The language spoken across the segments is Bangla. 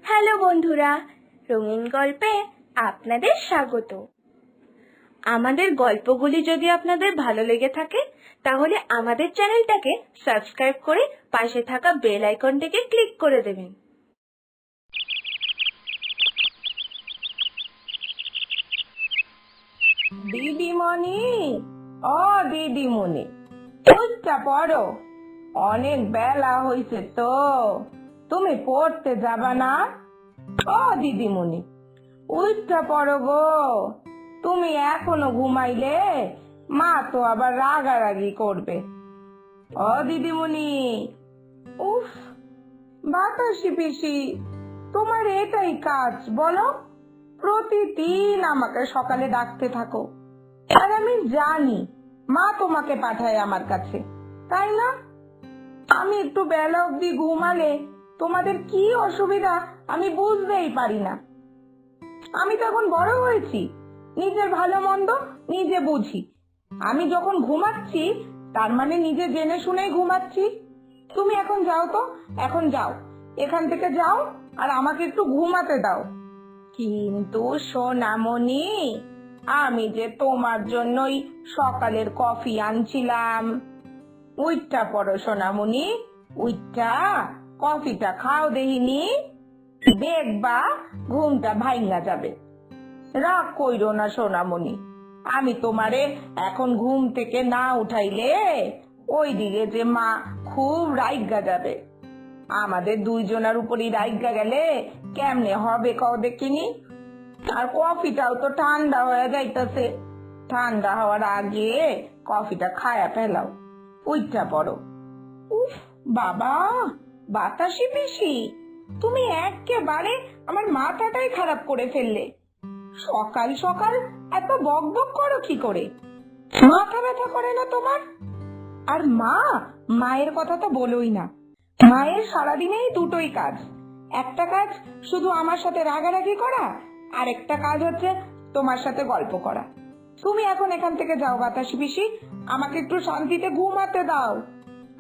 হ্যালো বন্ধুরা, রঙিন গল্পে আপনাদের স্বাগত। আমাদের গল্পগুলি যদি আপনাদের ভালো লেগে থাকে তাহলে আমাদের চ্যানেলটাকে সাবস্ক্রাইব করে পাশে থাকা বেল আইকনটিকে ক্লিক করে দেবেন। দিদিমণি, ও দিদিমণি, উঠটা পড়ো। অনেক বেলা হইছে তো, তুমি পড়তে যাবা না? ও দিদিমণি, উঠটা পড়ো গো। তুমি এখনো ঘুমাইলে মা তো আবার রাগারাগি করবে। ও দিদিমণি, উফ, বাতাসি পিসি, তোমার এটাই কাজ বলো? প্রতিদিন আমাকে সকালে ডাকতে থাকো, আর আমি জানি মা তোমাকে পাঠায় আমার কাছে, তাই না? আমি একটু বেলা অবধি ঘুমালে তোমাদের কি অসুবিধা আমি বুঝতেই পারি না। আমি তো এখন বড় হয়েছি, নিজের ভালো মন্দ নিজে বুঝি। আমি যখন ঘুমাচ্ছি তার মানে নিজে জেনে শুনেই ঘুমাচ্ছি। তুমি এখন যাও তো, এখন যাও, এখান থেকে যাও, আর আমাকে একটু ঘুমাতে দাও। কিন্তু সোনামণি, আমি যে তোমার জন্যই সকালের কফি আনছিলাম। উইঠটা পড়ো সোনামণি, উইঠটা কফিটা খাও দেহিনি, দেখবা ঘুমটা ভাঙা যাবে। রাগ কইরো না সোনামণি, আমি তোমারে এখন ঘুম থেকে না উঠাইলে ওইদিকে যে মা খুব রাইগা যাবে। আমাদের দুইজনের উপরই রাইগা গেলে কেমনে হবে কও দেখিনি? আর কফিটাও তো ঠান্ডা হয়ে যাইতেছে, ঠান্ডা হওয়ার আগে কফিটা খায়া ফেলাও। উইঠা পড়ো। উফ বাবা, বাতাসি পিসি, তুমি একেবারে আমার মাথাটাই খারাপ করে ফেললে। সকাল সকাল এত বক বক করো কি করে? মাথা ব্যথা করে না তোমার? আর মায়ের কথা তো বলোই না। মায়ের সারাদিনেই দুটোই কাজ। একটা কাজ শুধু আমার সাথে রাগারাগি করা, আর একটা কাজ হচ্ছে তোমার সাথে গল্প করা। তুমি এখন এখান থেকে যাও বাতাসি পিসি, আমাকে একটু শান্তিতে ঘুমাতে দাও।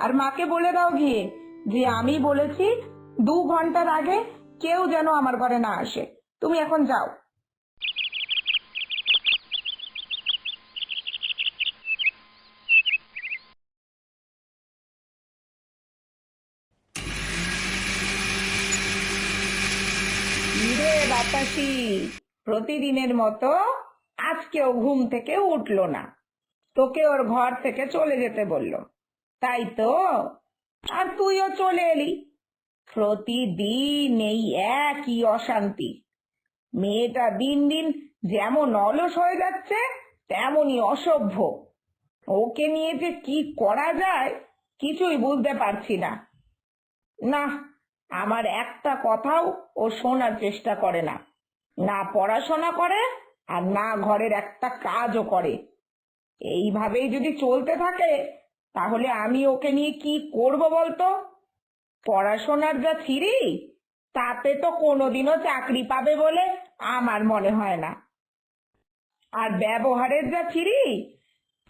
আর মাকে বলে দাও গিয়ে যে আমি বলেছি 2 ঘন্টার আগে কেউ যেন আমার ঘরে না আসে। তুমি এখন যাও। রে বাতাসি, প্রতিদিনের মতো আজকেও ঘুম থেকে উঠলো না, তোকে ওর ঘর থেকে চলে যেতে বললো, তাই তো? আর তুইও চলে এলি। প্রতিদিন এই একই অশান্তি। মেয়েটা দিন দিন যেমন অলস হয়ে যাচ্ছে তেমনই অসভ্য। ওকে নিয়ে যে কি করা যায় কিছুই বুঝতে পারছি না। না, আমার একটা কথাও ও শোনার চেষ্টা করে না, না পড়াশোনা করে আর না ঘরের একটা কাজও করে। এইভাবেই যদি চলতে থাকে তাহলে আমি ওকে নিয়ে কি করব বলতো? পড়াশোনার যা ছিরি, তাতে তো কোনোদিনও চাকরি পাবে বলে আমার মনে হয় না। আর ব্যবহারের যা ছিরি,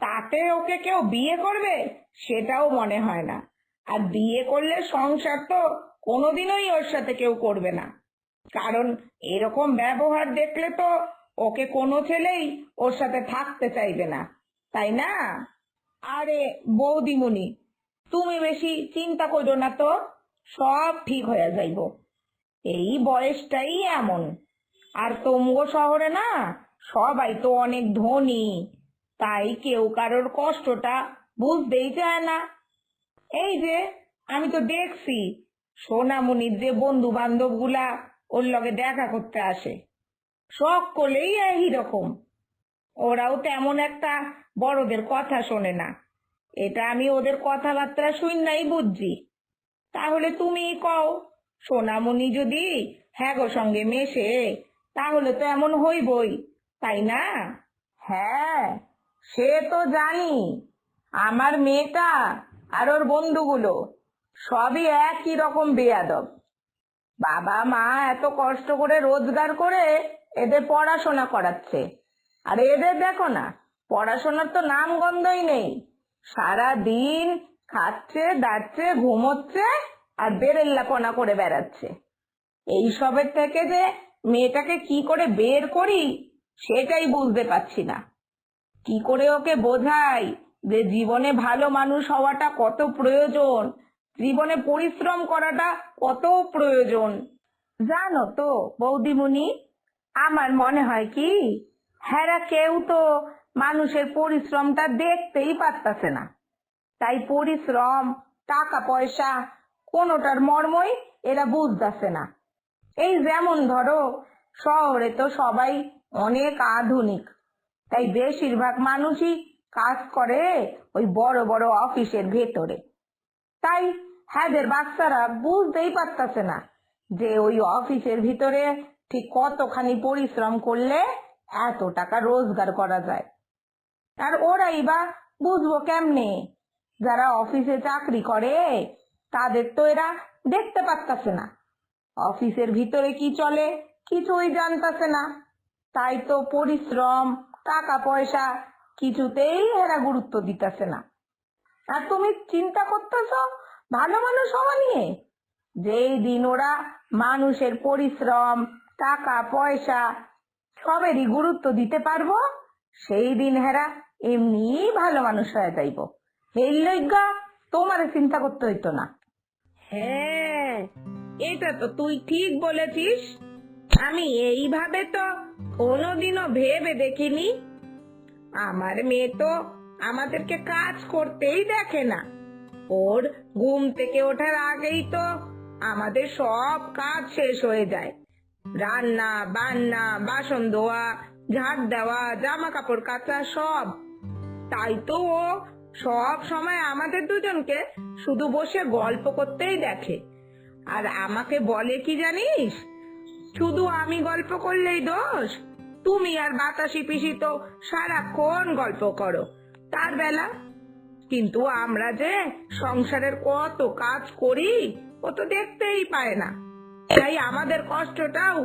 তাতে ওকে কেউ বিয়ে করবে সেটাও মনে হয় না। আর বিয়ে করলে সংসার তো কোনোদিনই ওর সাথে কেউ করবে না, কারণ এরকম ব্যবহার দেখলে তো ওকে কোনো ছেলেই ওর সাথে থাকতে চাইবে না, তাই না? আরে বৌদিমণি, তুমি বেশি চিন্তা করো না তো, সব ঠিক হয়ে যাইব। এই বয়সটাই এমন। আর তোমগো শহরে না সবাই তো অনেক ধনী, তাই কেউ কারোর কষ্টটা বুঝতেই চায় না। এই যে আমি তো দেখছি সোনামণির যে বন্ধু বান্ধব গুলা ওর লগে দেখা করতে আসে, সকলেই এই রকম। ওরাও তেমন একটা বড়দের কথা শোনে না, এটা আমি ওদের কথাবার্তা শুননাই বুঝছি। তাহলে তুমি কও, সোনামণি যদি হ্যাগো সঙ্গে মেশে তাহলে তো এমন হইবই, তাই না? হ্যাঁ, সে তো জানি। আমার মেয়েটা আর ওর বন্ধুগুলো সবই একই রকম বেয়াদব। বাবা মা এত কষ্ট করে রোজগার করে এদের পড়াশোনা করাচ্ছে, আর এদের দেখো না, পড়াশোনার তো নাম গন্ধই নেই। সারা দিন খাচ্ছে দাচ্ছে ঘুমোচ্ছে আর বেরেল্লাপনা করে বেড়াচ্ছে। এইসবের থেকে যে মেয়েটাকে কি করে বের করি সেটাই বুঝতে পারছি না। কি করে ওকে বোঝাই যে জীবনে ভালো মানুষ হওয়াটা কত প্রয়োজন, জীবনে পরিশ্রম করাটা কত প্রয়োজন। জানো তো বৌদিমণি, আমার মনে হয় কি, হ্যাঁ কেউ তো মানুষের পরিশ্রমটা দেখতেই পারতাছে না। তাই পরিশ্রম, টাকা পয়সা কোনোটার মর্মই এরা বুঝতেছে না। এই যেমন ধরো, শহরে তো সবাই অনেক আধুনিক, তাই বেশিরভাগ মানুষই কাজ করে ওই বড় বড় অফিসের ভেতরে। তাই হ্যাঁদের বাচ্চারা বুঝতেই পারতাছে না যে ওই অফিসের ভিতরে ঠিক কতখানি পরিশ্রম করলে এত টাকা রোজগার করা যায়। আর ওরাই বা বুঝবো কেমনে? যারা অফিসে চাকরি করে তাদের তো এরা দেখতে পারতাছে না, অফিসের ভিতরে কি চলে কিছুই জানতাছে না। তাই তো পরিশ্রম, টাকা পয়সা কিছুতেই এরা গুরুত্ব দিতেছে না। আর তুমি চিন্তা করতেছো ভালো মানুষ হওয়া নিয়ে? যেই দিন ওরা মানুষের পরিশ্রম, টাকা পয়সা সবেরই গুরুত্ব দিতে পারবো, সেই দিন হেরা এমনি ভালো মানুষ হয়ে যাইব। এই লইগা তোমার চিন্তা করতে হইতো না। হ্যাঁ, এটা তো তুই ঠিক বলেছিস। আমি এইভাবে তো কোনোদিনও ভেবে দেখিনি। আমার মেয়ে তো আমাদেরকে কাজ করতেই দেখে না। ওর ঘুম থেকে ওঠার আগেই তো আমাদের সব কাজ শেষ হয়ে যায়। রান্না বান্না, বাসন ধোয়া, ঝাড় দেওয়া, জামা কাপড় কাচা সব। তাই তো ও সব সময় আমাদের দুজনকে শুধু বসে গল্প করতেই দেখে। আর আমাকে বলে কি জানিস, শুধু আমি গল্প করলেই দোষ, তুমি আর বাতাসি পিসি তো সারাক্ষণ গল্প করো তার বেলা। কিন্তু আমরা যে সংসারের কত কাজ করি ও তো দেখতেই পায় না, তাই আমাদের কষ্টটাও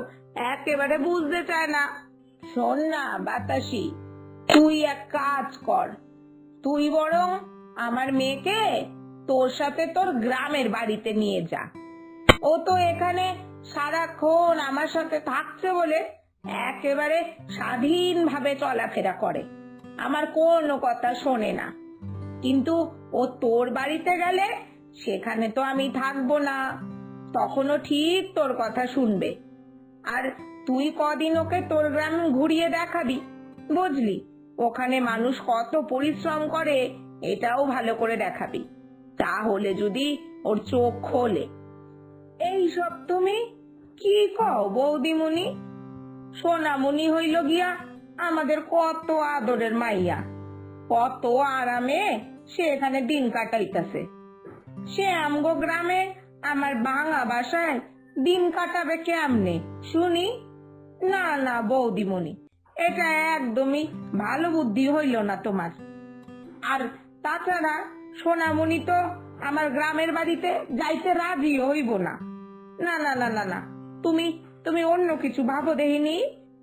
একেবারে বুঝতে চায় না। শোন না বাতাসি, তুই এক কাজ কর, তুই বরং আমার মেয়েকে তোর সাথে তোর গ্রামের বাড়িতে নিয়ে যা। ও তো এখানে সারাক্ষণ আমার সাথে থাকছে বলে একেবারে স্বাধীনভাবে চলাফেরা করে, আমার কোনো কথা শোনে না। কিন্তু ও তোর বাড়িতে গেলে সেখানে তো আমি থাকবো না, তখনও ঠিক তোর কথা শুনবে। আর তুই কদিন ওকে তোর গ্রাম ঘুরিয়ে দেখাবি, বুঝলি? ওখানে মানুষ কত পরিশ্রম করে এটাও ভালো করে দেখাবি, তাহলে যদি ওর চোখ খোলে। এইসব তুমি কি কও বৌদিমণি? সোনামণি হইল গিয়া আমাদের কত আদরের মাইয়া, কত আরামে সে এখানে দিন কাটাইতেছে। সে আমগো গ্রামে আমার বাংলা ভাষায় দিন কাটাবে কেমনে শুনি? না না বৌদিমণি, এটা একদমই ভালো বুদ্ধি হইল না তোমার। আর তাছাড়া সোনামণি তো আমার গ্রামের বাড়িতে যাইতে রাজি হইব না। না না না না না, তুমি তুমি অন্য কিছু ভাবো দেখিনি,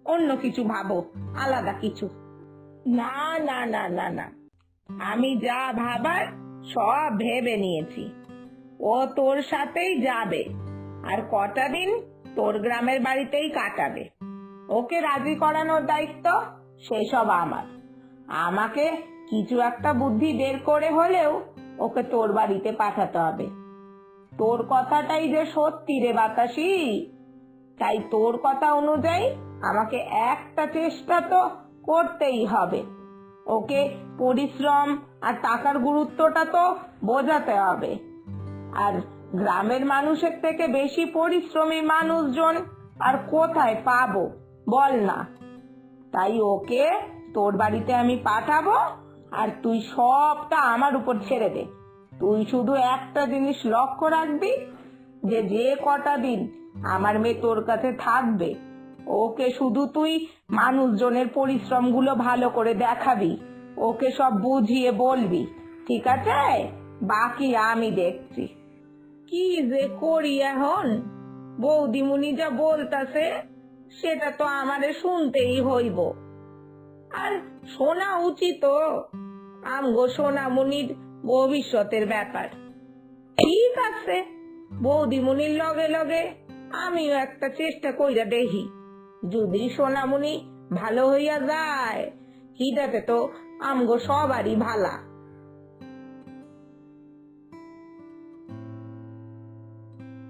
অন্য কিছু ভাবো, আলাদা কিছু। না না না না না, আমি যা ভাবার সব ভেবে নিয়েছি। ও তোর সাথেই যাবে, আর কটা দিন তোর গ্রামের বাড়িতেই কাটাবে। ওকে রাজি করানোর দায়িত্ব সেসব আমার। আমাকে কিছু একটা বুদ্ধি বের করে হলেও ওকে তোর বাড়িতে পাঠাতে হবে। তোর কথাটাই যে সত্যি রে বাতাসি, তাই তোর কথা অনুযায়ী আমাকে একটা চেষ্টা তো করতেই হবে। ওকে পরিশ্রম আর টাকার গুরুত্বটা তো বোঝাতে হবে। আর গ্রামের মানুষের থেকে বেশি পরিশ্রমী মানুষজন আর কোথায় পাবো বল না? তাই ওকে তোর বাড়িতে আমি পাঠাবো, আর তুই সবটা আমার উপর ছেড়ে দে। তুই শুধু একটা জিনিস লক্ষ্য রাখবি, যে যে কটা দিন আমার মেয়ে তোর কাছে থাকবে, ওকে শুধু তুই মানুষজনের পরিশ্রম গুলো ভালো করে দেখাবি, ওকে সব বুঝিয়ে বলবি, ঠিক আছে? বাকি আমি দেখছি। কি যে করি এখন, বৌদিমণি যা বলতাছে সেটা তো আমারে শুনতেই হইব। আর শোনা উচিত, আমগো সোনামণির ভবিষ্যতের ব্যাপার। ঠিক আছে, বৌদিমণির লগে লগে আমিও একটা চেষ্টা কইরা দেখি, যদি সোনামণি ভালো হইয়া যায়, খিদাতে তো আমগো সবারই ভালা।